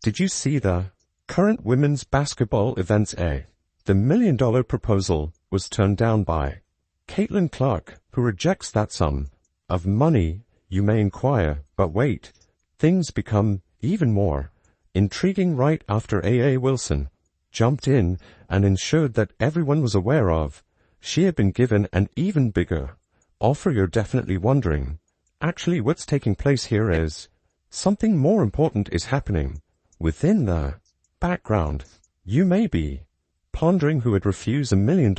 Did you see the current women's basketball events A? The $1 million proposal was turned down by Caitlin Clark, who rejects that sum of money. You may inquire, but wait, things become even more intriguing right after A.A. Wilson jumped in and ensured that everyone was aware of. She had been given an even bigger offer. You're definitely wondering, actually what's taking place here is something more important is happening within the background. You may be pondering who would refuse $1 million.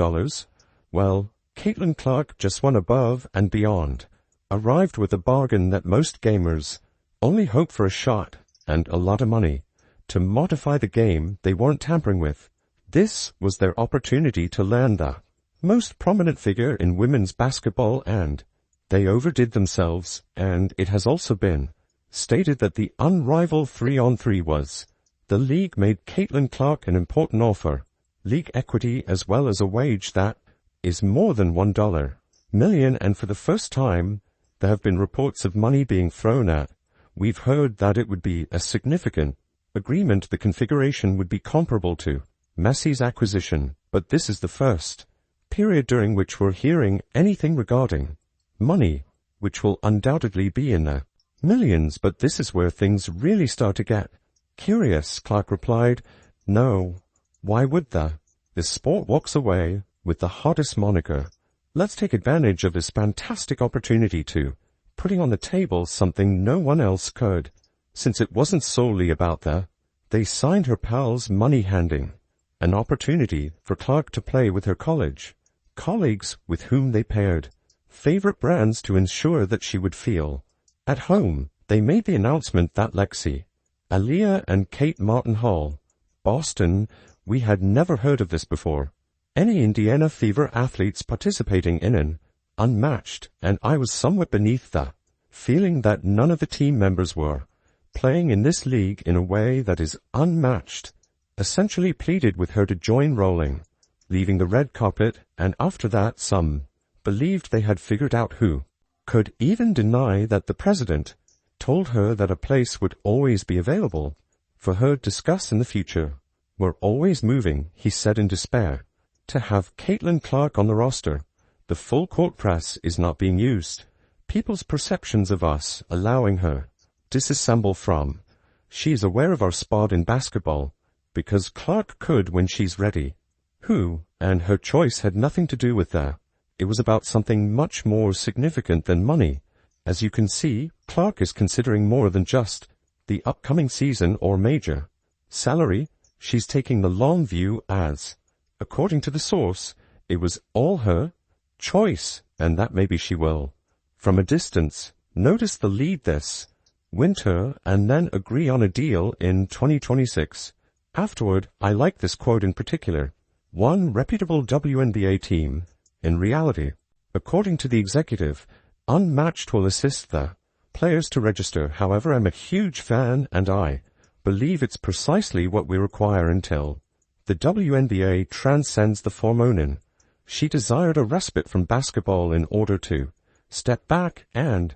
Well, Caitlin Clark just went above and beyond, arrived with a bargain that most gamers only hope for, a shot and a lot of money to modify the game they weren't tampering with. This was their opportunity to land the most prominent figure in women's basketball, and they overdid themselves, and it has also been stated that the unrivaled 3-on-3 was. The league made Caitlin Clark an important offer, league equity as well as a wage that is more than $1 million, and for the first time there have been reports of money being thrown at. We've heard that it would be a significant agreement. The configuration would be comparable to Messi's acquisition, but this is the first period during which we're hearing anything regarding money, which will undoubtedly be in the millions. But this is where things really start to get curious. Clark replied, no, why would the sport walks away with the hottest moniker. Let's take advantage of this fantastic opportunity to putting on the table something no one else could, since it wasn't solely about they signed her pal's money, handing an opportunity for Clark to play with her college colleagues with whom they paired favorite brands to ensure that she would feel at home. They made the announcement that Lexi, Aaliyah and Kate Martin Hall, Boston, we had never heard of this before. Any Indiana Fever athletes participating in an unmatched, and I was somewhat beneath the feeling that none of the team members were playing in this league in a way that is unmatched, essentially pleaded with her to join rolling, leaving the red carpet, and after that some believed they had figured out who could even deny that the president told her that a place would always be available for her to discuss in the future. We're always moving, he said in despair, to have Caitlin Clark on the roster. The full court press is not being used. People's perceptions of us allowing her disassemble from. She's aware of our spot in basketball, because Clark could when she's ready. Who, and her choice had nothing to do with that. It was about something much more significant than money. As you can see, Clark is considering more than just the upcoming season or major salary. She's taking the long view as, according to the source, it was all her choice, and that maybe she will, from a distance, notice the lead this winter and then agree on a deal in 2026. Afterward, I like this quote in particular. One reputable WNBA team, in reality, according to the executive, unmatched will assist the players to register. However, I'm a huge fan, and I believe it's precisely what we require until the WNBA transcends the hormone. She desired a respite from basketball in order to step back and,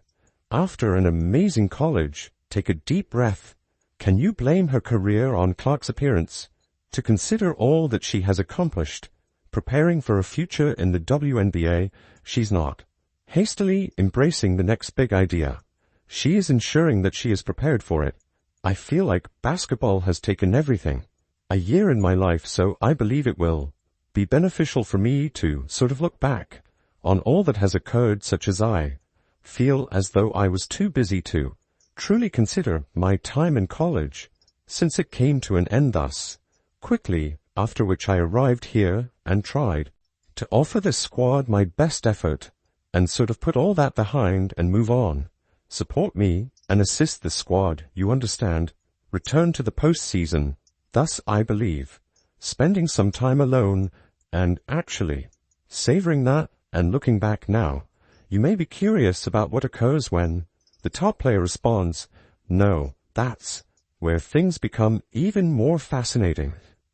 after an amazing college, take a deep breath. Can you blame her career on Clark's appearance? To consider all that she has accomplished, preparing for a future in the WNBA, she's not hastily embracing the next big idea. She is ensuring that she is prepared for it. I feel like basketball has taken everything a year in my life, so I believe it will be beneficial for me to sort of look back on all that has occurred, such as I feel as though I was too busy to truly consider my time in college, since it came to an end thus quickly, after which I arrived here and tried to offer this squad my best effort and sort of put all that behind and move on. Support me and assist the squad, you understand. Return to the postseason. Thus, I believe, spending some time alone and actually savoring that and looking back now. You may be curious about what occurs when the top player responds, no, that's where things become even more fascinating.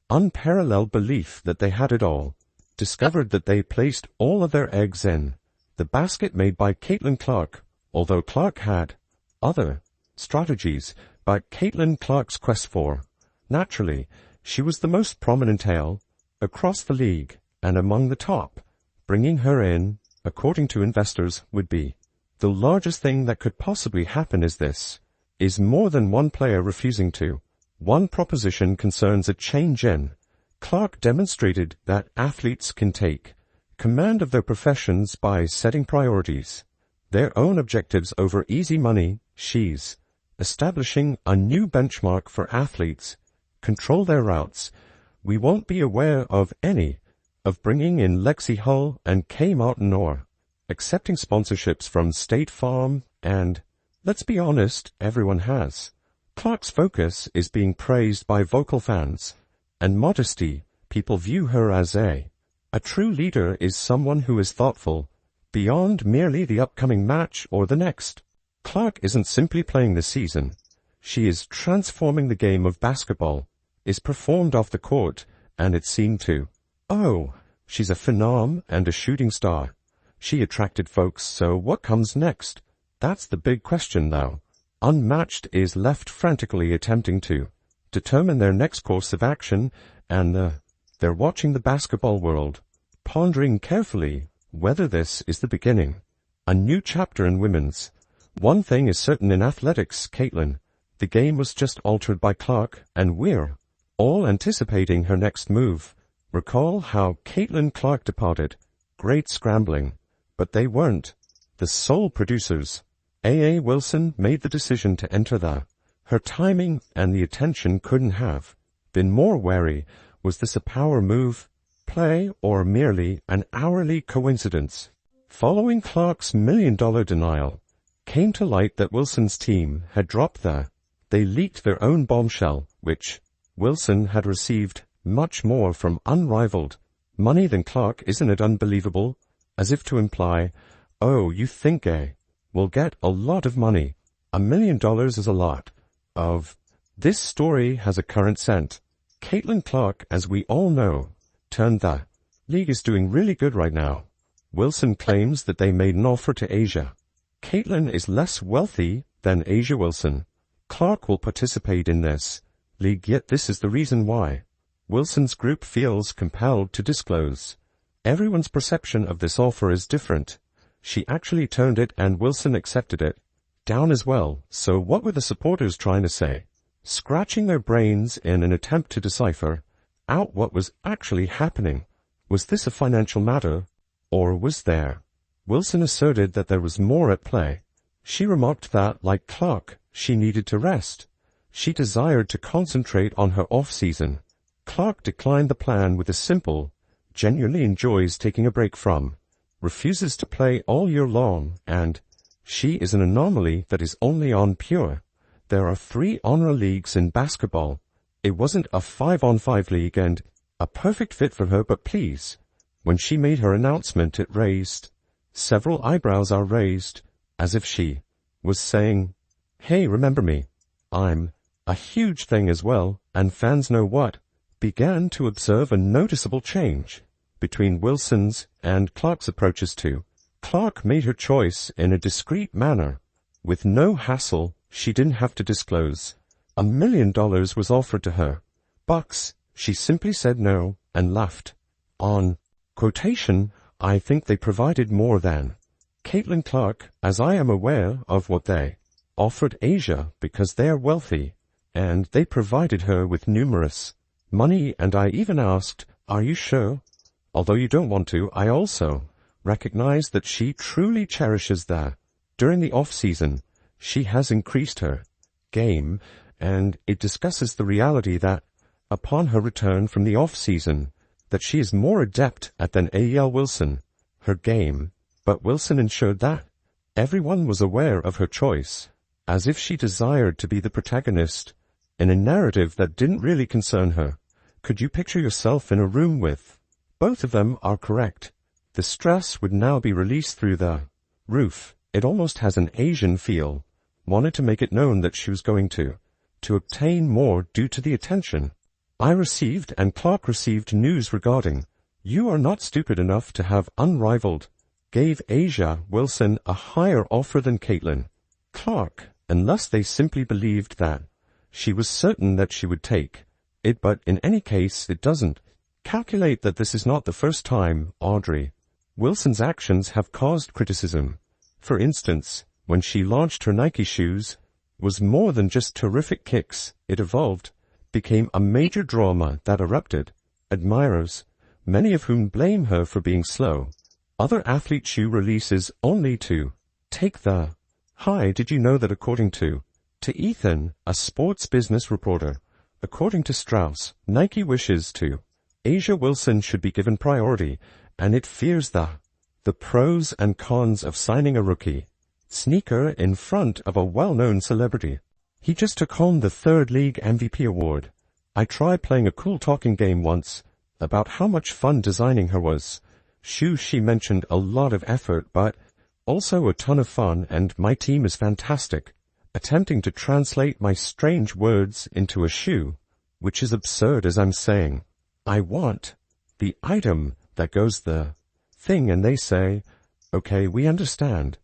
Unparalleled belief that they had it all. Discovered that they placed all of their eggs in the basket made by Caitlin Clark. Although Clark had other strategies, but Caitlin Clark's quest for. Naturally, she was the most prominent tail across the league and among the top. Bringing her in, according to investors, would be the largest thing that could possibly happen. Is more than one player refusing to. One proposition concerns a change in. Clark demonstrated that athletes can take command of their professions by setting priorities, their own objectives over easy money. She's establishing a new benchmark for athletes, control their routes. We won't be aware of any of bringing in Lexi Hull and Kay Martin or accepting sponsorships from State Farm, and let's be honest, everyone has. Clark's focus is being praised by vocal fans and modesty. People view her as a true leader is someone who is thoughtful beyond merely the upcoming match or the next. Clark isn't simply playing the season. She is transforming the game of basketball, is performed off the court, and it's seen too. Oh, she's a phenom and a shooting star. She attracted folks, so what comes next? That's the big question now. Unmatched is left frantically attempting to determine their next course of action, and they're watching the basketball world, pondering carefully whether this is the beginning. A new chapter in women's. One thing is certain in athletics, Caitlin. The game was just altered by Clark, and we're all anticipating her next move. Recall how Caitlin Clark departed. Great scrambling. But they weren't the sole producers. A.A. Wilson made the decision to enter her timing and the attention couldn't have been more wary. Was this a power move, play, or merely an hourly coincidence? Following Clark's million-dollar denial, came to light that Wilson's team had dropped they leaked their own bombshell, which Wilson had received much more from unrivaled money than Clark. Isn't it unbelievable? As if to imply, oh, you think will get a lot of money. $1 million is a lot of. This story has a current scent. Caitlin Clark, as we all know, turned the league is doing really good right now. Wilson claims that they made an offer to Asia. Caitlin is less wealthy than Asia Wilson. Clark will participate in this league, yet this is the reason why Wilson's group feels compelled to disclose. Everyone's perception of this offer is different. She actually turned it and Wilson accepted it down as well. So what were the supporters trying to say? Scratching their brains in an attempt to decipher out what was actually happening. Was this a financial matter, or was there? Wilson asserted that there was more at play. She remarked that, like Clark, she needed to rest. She desired to concentrate on her off-season. Clark declined the plan with a simple, genuinely enjoys taking a break from, refuses to play all year long, and she is an anomaly that is only on pure. There are 3 honor leagues in basketball. It wasn't a 5-on-5 league and a perfect fit for her, but please. When she made her announcement, it raised. Several eyebrows are raised, as if she was saying, hey, remember me. I'm a huge thing as well, and fans know what. Began to observe a noticeable change between Wilson's and Clark's approaches to. Clark made her choice in a discreet manner. With no hassle, she didn't have to disclose. $1 million was offered to her. Bucks, she simply said no, and laughed. On quotation, I think they provided more than Caitlin Clark, as I am aware of what they offered Asia because they are wealthy, and they provided her with numerous money, and I even asked, are you sure? Although you don't want to, I also recognize that she truly cherishes that. During the off-season, she has increased her game, and it discusses the reality that, upon her return from the off-season, that she is more adept at than A.L. Wilson, her game, but Wilson ensured that everyone was aware of her choice, as if she desired to be the protagonist in a narrative that didn't really concern her. Could you picture yourself in a room with both of them? Are correct. The stress would now be released through the roof. It almost has an Asian feel. Wanted to make it known that she was going to obtain more due to the attention I received and Clark received news regarding. You are not stupid enough to have unrivaled. Gave Asia Wilson a higher offer than Caitlin Clark, unless they simply believed that She was certain that she would take it, but in any case it doesn't. Calculate that this is not the first time Audrey Wilson's actions have caused criticism. For instance, when she launched her Nike shoes, was more than just terrific kicks. It evolved, became a major drama that erupted. Admirers, many of whom blame her for being slow, other athlete shoe releases only to take the high. Did you know that according to Ethan, a sports business reporter, according to Strauss, Nike wishes to Asia Wilson should be given priority, and it fears the pros and cons of signing a rookie sneaker in front of a well-known celebrity. He just took home the third league MVP award. I tried playing a cool talking game once about how much fun designing her was. Shoes, she mentioned a lot of effort, but also a ton of fun, and my team is fantastic. Attempting to translate my strange words into a shoe, which is absurd as I'm saying, I want the item that goes the thing, and they say, okay, we understand.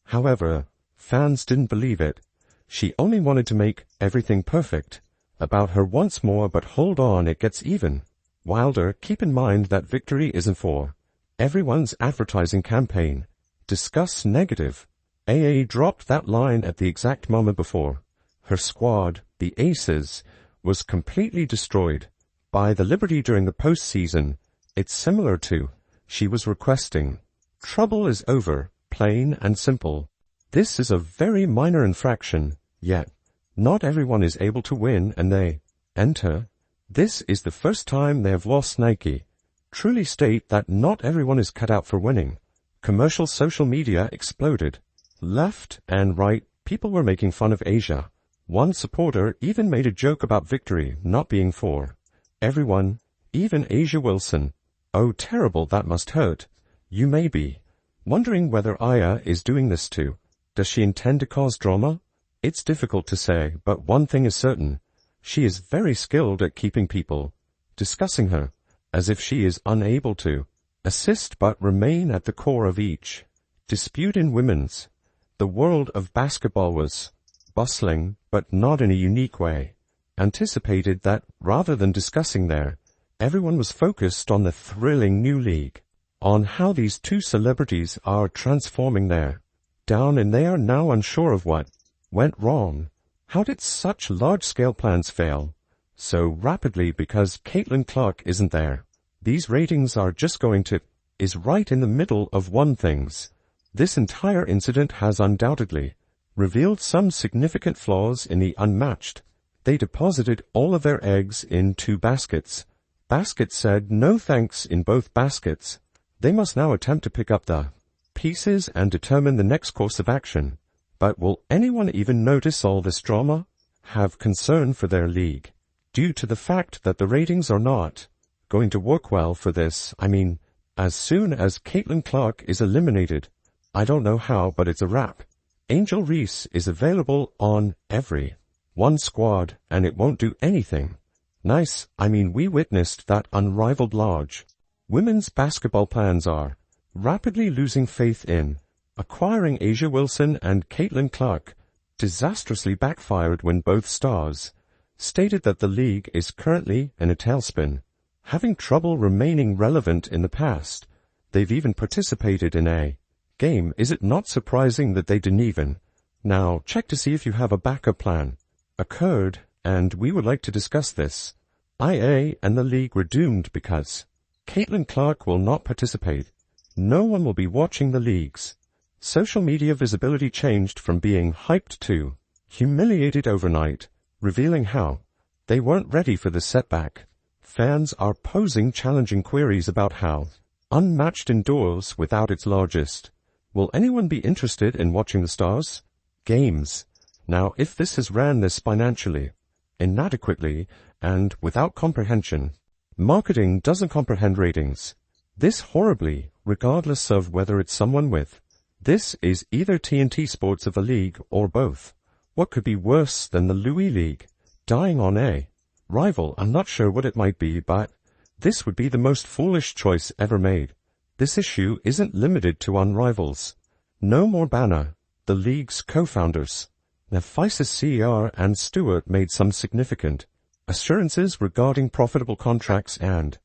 However, fans didn't believe it. She only wanted to make everything perfect. About her once more, but hold on, it gets even wilder. Keep in mind that victory isn't for everyone's advertising campaign. Discuss negative. AA dropped that line at the exact moment before her squad, the Aces, was completely destroyed by the Liberty during the postseason. It's similar to she was requesting. Trouble is over, plain and simple. This is a very minor infraction, yet not everyone is able to win, and they enter. This is the first time they have lost. Nike truly state that not everyone is cut out for winning. Commercial social media exploded. Left and right, people were making fun of Asia. One supporter even made a joke about victory not being for everyone, even Asia Wilson. Oh, terrible, that must hurt. You may be wondering whether Aya is doing this too. Does she intend to cause drama? It's difficult to say, but one thing is certain. She is very skilled at keeping people discussing her, as if she is unable to assist but remain at the core of each dispute. In women's, the world of basketball was bustling, but not in a unique way. Anticipated that rather than discussing there, everyone was focused on the thrilling new league, on how these two celebrities are transforming their down, and they are now unsure of what went wrong. How did such large-scale plans fail so rapidly? Because Caitlin Clark isn't there. These ratings are just going to is right in the middle of one things. This entire incident has undoubtedly revealed some significant flaws in the unmatched. They deposited all of their eggs in two baskets. Baskets said no thanks in both baskets. They must now attempt to pick up the pieces and determine the next course of action. But will anyone even notice all this drama? Have concern for their league due to the fact that the ratings are not going to work well for this? I mean, as soon as Caitlin Clark is eliminated, I don't know how, but it's a wrap. Angel Reese is available on every one squad, and it won't do anything nice. I mean, we witnessed that unrivaled large women's basketball plans are rapidly losing faith in acquiring Asia Wilson, and Caitlin Clark disastrously backfired when both stars stated that the league is currently in a tailspin, having trouble remaining relevant. In the past, they've even participated in a game. Is it not surprising that they didn't even now check to see if you have a backup plan occurred? And we would like to discuss this. IA and the league were doomed because Caitlin Clark will not participate. No one will be watching the league's social media visibility changed from being hyped to humiliated overnight, revealing how they weren't ready for the setback. Fans are posing challenging queries about how unmatched indoors without its largest. Will anyone be interested in watching the Stars games? Now, if this has ran this financially inadequately and without comprehension, marketing doesn't comprehend ratings this horribly, regardless of whether it's someone with this is either TNT Sports of the league or both. What could be worse than the Louis League dying on a rival? I'm not sure what it might be, but this would be the most foolish choice ever made. This issue isn't limited to unrivals. No more banner. The league's co-founders Nephisis CER and Stewart made some significant assurances regarding profitable contracts and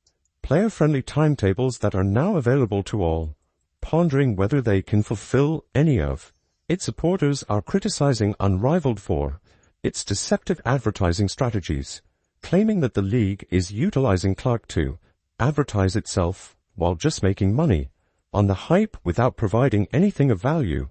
player-friendly timetables that are now available to all. Pondering whether they can fulfill any of its supporters are criticizing Unrivaled for its deceptive advertising strategies, claiming that the league is utilizing Clark to advertise itself while just making money on the hype without providing anything of value.